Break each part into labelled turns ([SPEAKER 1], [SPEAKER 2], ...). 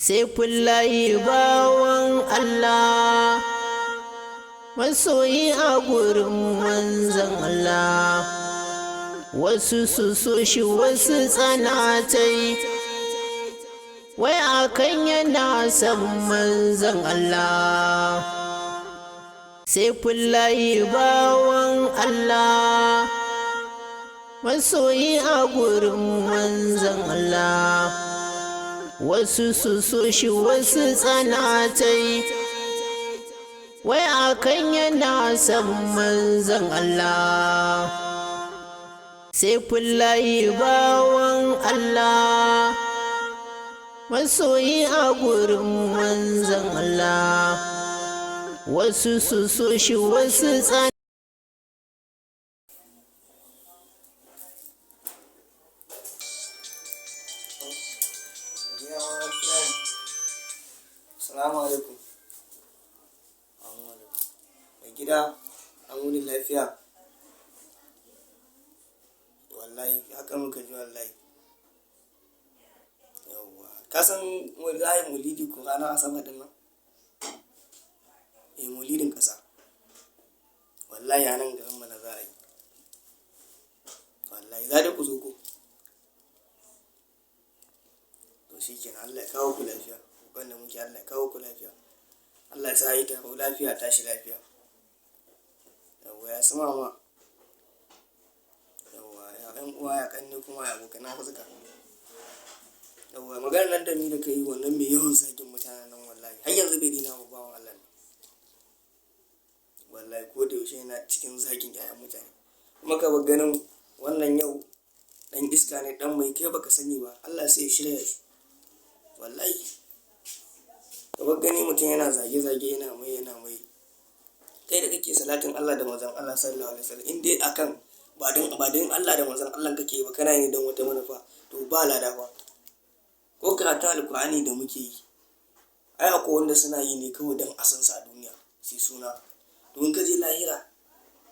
[SPEAKER 1] Saifullahi bawan Allah, masoyi a gurin manzan Allah, wasu su so shi wasu tsanatai, wai akan yana son manzan Allah. Saifullahi bawan Allah, masoyi a gurin manzan Allah, wasu su so shi wasu tsanatai, wai akan yana son manzan Allah. Saifullahi bawan Allah, masoyi a gurin manzan Allah, wasu su so shi wasu tsanatai.
[SPEAKER 2] Assalamu alaikum. Mai gida, an wuni lafiya? Wallahi, haka muka ji wallahi. Yawwa, ka san wallahi mulidi ko ranar asabar din nan? Mulidin ƙasa. Wallahi a nan garin mana za a yi. Wallahi, za da ku zo ko? To shi kenan, Allah ya kawo ku lafiya. Wanda muke Allah ya kawo ku lafiya. Allah ya sa yi taro lafiya, tashi lafiya. Yawwa, ya sama ma. Yawwa, ya ɗan uwa ya ƙanne kuma ya abokan arzika. Yawwa, maganar nan da ni da kai wannan mai yawan zagin mutanen nan wallahi har yanzu bai dina ba bawan Allah ne. Wallahi ko da yaushe yana cikin zagin ƴaƴan mutane. Kuma ka bar ganin wannan yau ɗan iska ne, ɗan mai kai baka sani ba. Allah sai ya shirya shi. Wallahi. Kamar gani mutum yana zage-zage yana mai kai da kake salatin Allah da manzon Allah sallallahu alaihi wasallam, in dai akan ba don Allah da manzon Allah kake ba, kana ne don wata manufa, to ba lada ba. Ko karatu alkur'ani da muke yi, ai akwai wanda suna yi ne kawai don a san sa a duniya sai suna. To in ka je lahira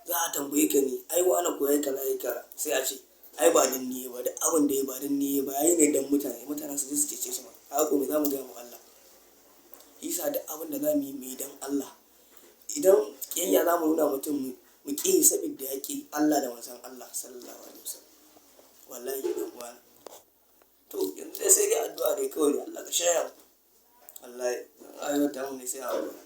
[SPEAKER 2] za a tambaye ka ne, ai wani koyi kaza yayi kaza, sai a ce ai ba dan ni ba, da abin da ya ba dan ni ba, yayi ne dan mutane su je su cece shi ma. Haka me zamu ga mu Allah. Isa da abin da za mu yi mai don Allah. Idan ƙiyayya za mu nuna mutum mu ƙi saboda ya ƙi Allah da manzon Allah sallallahu alaihi wasallam. Wallahi ɗan uwa. To yanzu dai sai dai addu'a dai kawai da Allah ka shaya mu. Wallahi rayuwar ta mu ne sai addu'a.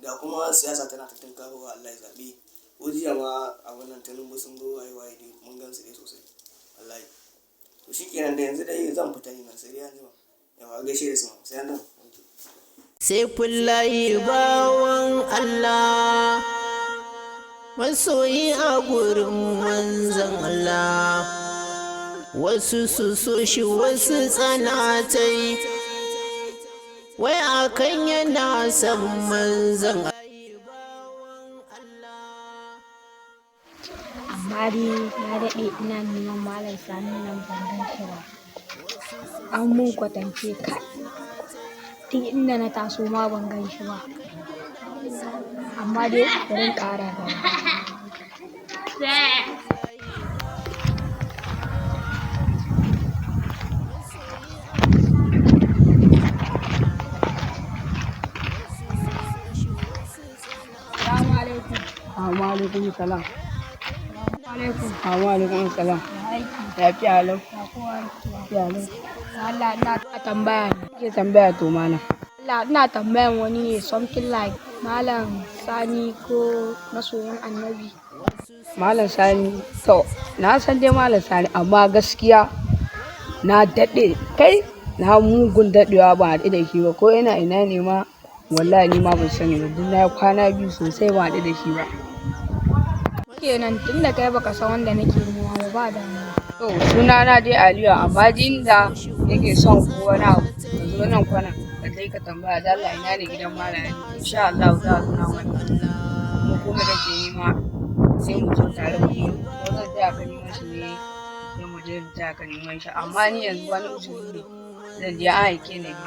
[SPEAKER 2] Ga kuma siyasa tana ta tunkarowa, Allah ya zaɓe. Ko jiya ma a wannan Tinubu sun zo waye dai mun gan su dai sosai. Wallahi. To shikenan da yanzu dai zan fita ne nan sai dai yanzu. Yawa gaishe da su sai an dawo.
[SPEAKER 1] Saifullahi bawan Allah, masoyi a gurin manzan Allah, wasu su so shi wasu tsanatai, wai akan yana son manzan Allah.
[SPEAKER 3] Amma dai na daɗe ina neman Malam Sani nan ban gan shi ba. An mun kwatance ka. Tun inda na taso ma ban gan shi ba. Amma dai bari in ƙara gaba. Assalamu alaikum.
[SPEAKER 4] Wa alaikum salam.
[SPEAKER 3] Alaikum.
[SPEAKER 4] Wa alaikum salam. Lafiya lau. Lafiya lau.
[SPEAKER 3] Allah ina tambaya ne.
[SPEAKER 4] Ke tambaya to mana.
[SPEAKER 3] Allah ina tambayan wani ne something like Malam Sani ko masoyin Annabi.
[SPEAKER 4] Malam Sani, to na san dai Malam Sani amma gaskiya na daɗe kai na mugun daɗewa ba haɗu da shi ba, ko ina ina ne ma wallahi ni ma ban sani ba, duk na kwana biyu sosai ba haɗu da shi ba.
[SPEAKER 3] Kenan tunda kai baka san wanda nake nema ba damuwa.
[SPEAKER 4] To sunana dai Aliyu, amma jin da yake son ko wani abu ka zo nan kwana ka kai ka tambaya da Allah ina ne gidan Malam, insha Allah za a nuna mana. Mu kuma da ke nema sai mu zo tare mu yi, ko zan taya ka neman shi ne sai mu je mu taya ka neman shi, amma ni yanzu wani uzuri ne zan je an aike ni ne.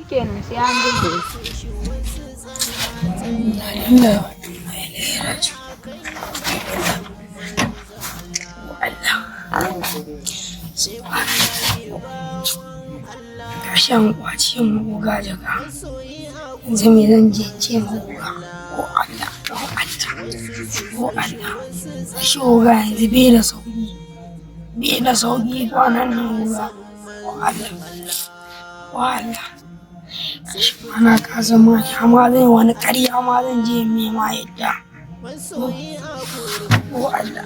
[SPEAKER 3] Kenan sai an dubo. gashi an kwace mu goga jaka. Yanzu me zan je ce mu goga? Ko Allah, ko Allah, ko Allah. Gashi goga yanzu bai da sauki. Bai da sauki kwanan nan goga. Ko Allah, ko Allah. Gashi mana ka zama ma zan wani ƙarya ma zan je me ma yadda. Ko Allah,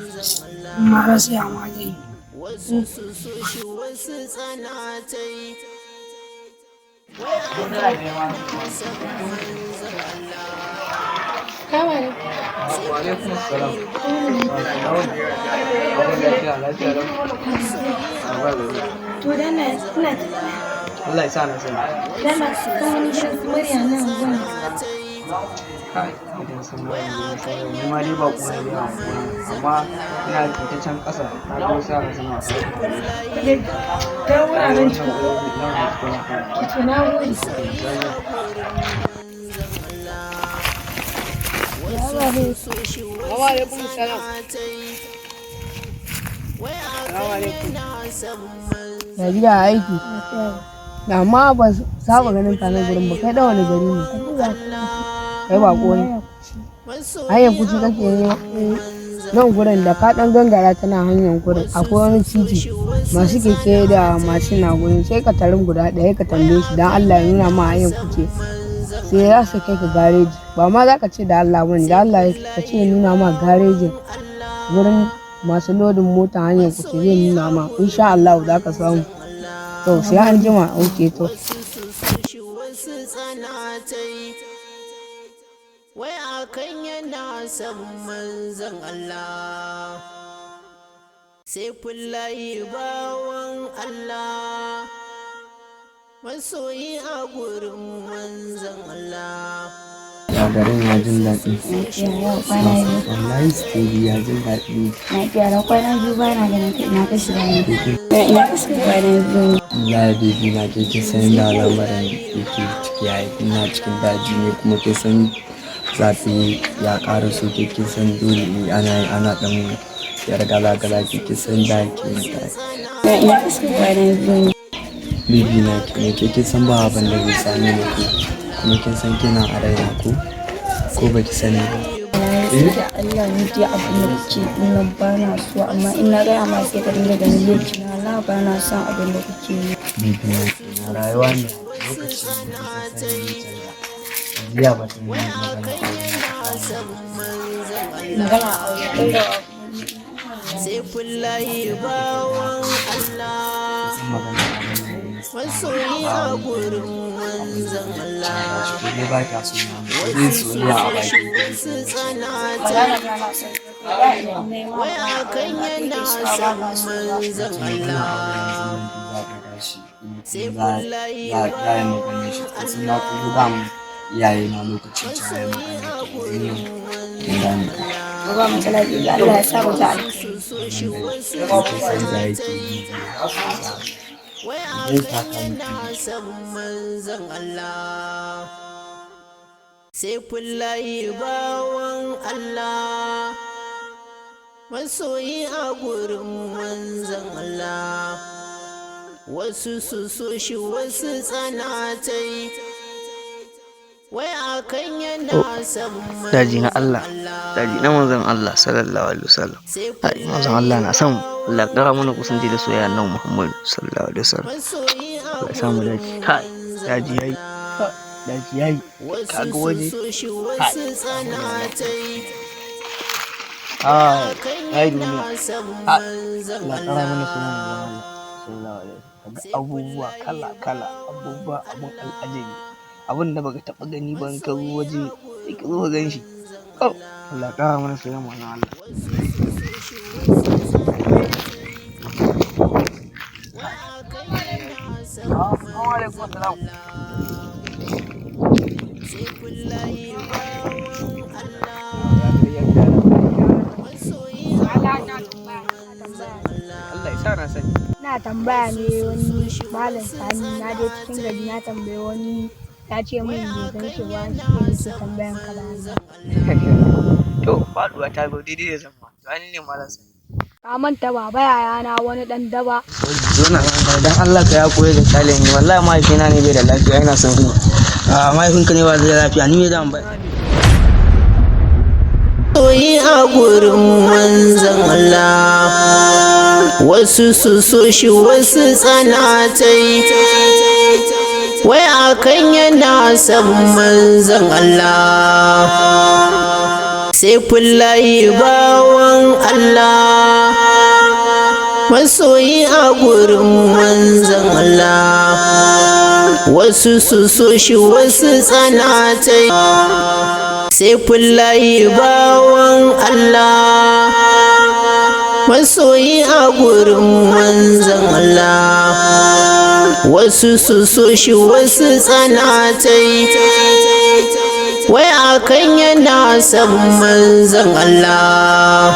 [SPEAKER 3] amma rasa ya ma zai.
[SPEAKER 1] Wasu su so shi wasu tsanatai.
[SPEAKER 5] Wa'alaikum assalam.
[SPEAKER 3] To dan ina
[SPEAKER 5] Allah ya sa na sani.
[SPEAKER 3] dan kan wani shi murya nan gun.
[SPEAKER 5] Kai, idan sun bari ne sai ni ma dai ba kuma ne amma ina ta can ƙasa na ga wasu yara suna wasa.
[SPEAKER 3] Ta wuraren ci. To na gode.
[SPEAKER 4] Assalamu alaikum salam. Ya gida aiki. Da amma ba saba ganin ka nan gurin ba kai da wani gari ne. Kai bako ne. Hanyar kuci kake ne nan gurin da ka dan gangara tana hanyar gurin akwai wani titi masu keke da mashin na gurin sai ka tarin guda ɗaya ka tambaye shi dan Allah ya nuna ma hanyar kuce sai ya su kai ka gareji ba ma za ka ce da Allah bane da Allah ka ce ya nuna ma garejin gurin masu lodin mota hanyar kuce zai nuna ma insha Allah za ka samu to sai an jima auke to
[SPEAKER 1] wai akan yana son manzon Allah sai fullayi bawan Allah masoyi a gurin manzon Allah.
[SPEAKER 5] Ya garin ya jin daɗi. Wallahi steady ya jin daɗi.
[SPEAKER 3] Na kiyara kwana biyu ba na ganin kai na ka shiga ne. Ina ka shiga kwana biyu.
[SPEAKER 5] Allah ya bibi na ke kin san da lamarin yake ciki yayi ina cikin daji ne kuma kin san zafi ya ƙara so ke kin san dole ana ɗan yar gala-gala ke kin san da ke yin
[SPEAKER 3] Ina ka shiga kwana biyu.
[SPEAKER 5] bibi na ke kin san ba abin da zai same ni ko kuma kin san kina a raina ko baki sani ba.
[SPEAKER 3] Da Allah ni dai abin da kuke nan ba na so amma in na gaya ma sai ka dinga ganin laifi na Allah ba na son abin da kuke yi.
[SPEAKER 5] Bibi na rayuwa ne lokaci ne da sai ni canza. Jiya ba ta yi
[SPEAKER 3] Magana a wajen ɗaura
[SPEAKER 1] sai fullayi bawan Allah masoyi a gurin manzon Allah
[SPEAKER 5] ne ba ka so na zai soyayya a baki
[SPEAKER 1] wasu tsanata wai akan yana son manzon Allah sai fullayi bawan
[SPEAKER 5] suna kuma ba mu iyaye na lokacin cayan magana
[SPEAKER 3] ba mu talabi da Allah ya sa mu ta
[SPEAKER 1] wai akan yana son manzon Allah sai fullayi bawan Allah masoyi a gurin manzon Allah wasu su so shi wasu tsanatai wai akan yana son
[SPEAKER 6] daji na Allah daji na manzon Allah sallallahu alaihi wasallam ai manzon Allah na son Allah kara mana kusanci da soyayya nan Muhammad sallallahu alaihi wasallam Allah ya samu daji kai daji yayi kaga waje ai duniya Allah kara mana soyayya nan sallallahu alaihi wasallam kaga abubuwa kala abubuwa abun al'ajabi abin da baka taɓa gani ba in ka zo waje sai ka zo ka gan shi. Allah ƙara mana soyayya wannan Allah. Allah ya sa na sani.
[SPEAKER 3] na tambaya ne wani malam sani na je cikin gari na tambaye wani ya ce min bai san shi ba shi ne ke tambayan ka da
[SPEAKER 6] To faɗuwa ta zo daidai da zama. To an ne malam sani.
[SPEAKER 3] Ka manta baba yayana wani ɗan daba.
[SPEAKER 6] Zona dan Allah ka ya koyi da kyale ni wallahi mahaifina ne bai da lafiya ina son ku. Mahaifinka ne ba zai da lafiya ni me zan ba.
[SPEAKER 1] Soyi a gurin manzan Allah, wasu su so shi wasu tsanatai, wai akan yana son manzan Allah, sai fullayi bawan Allah, masoyi a gurin manzan Allah, wasu su so shi wasu tsanatai, sai fullayi bawan Allah, masoyi a gurin manzan Allah, wasu su so shi wasu tsanatai, wai akan yana son manzan Allah.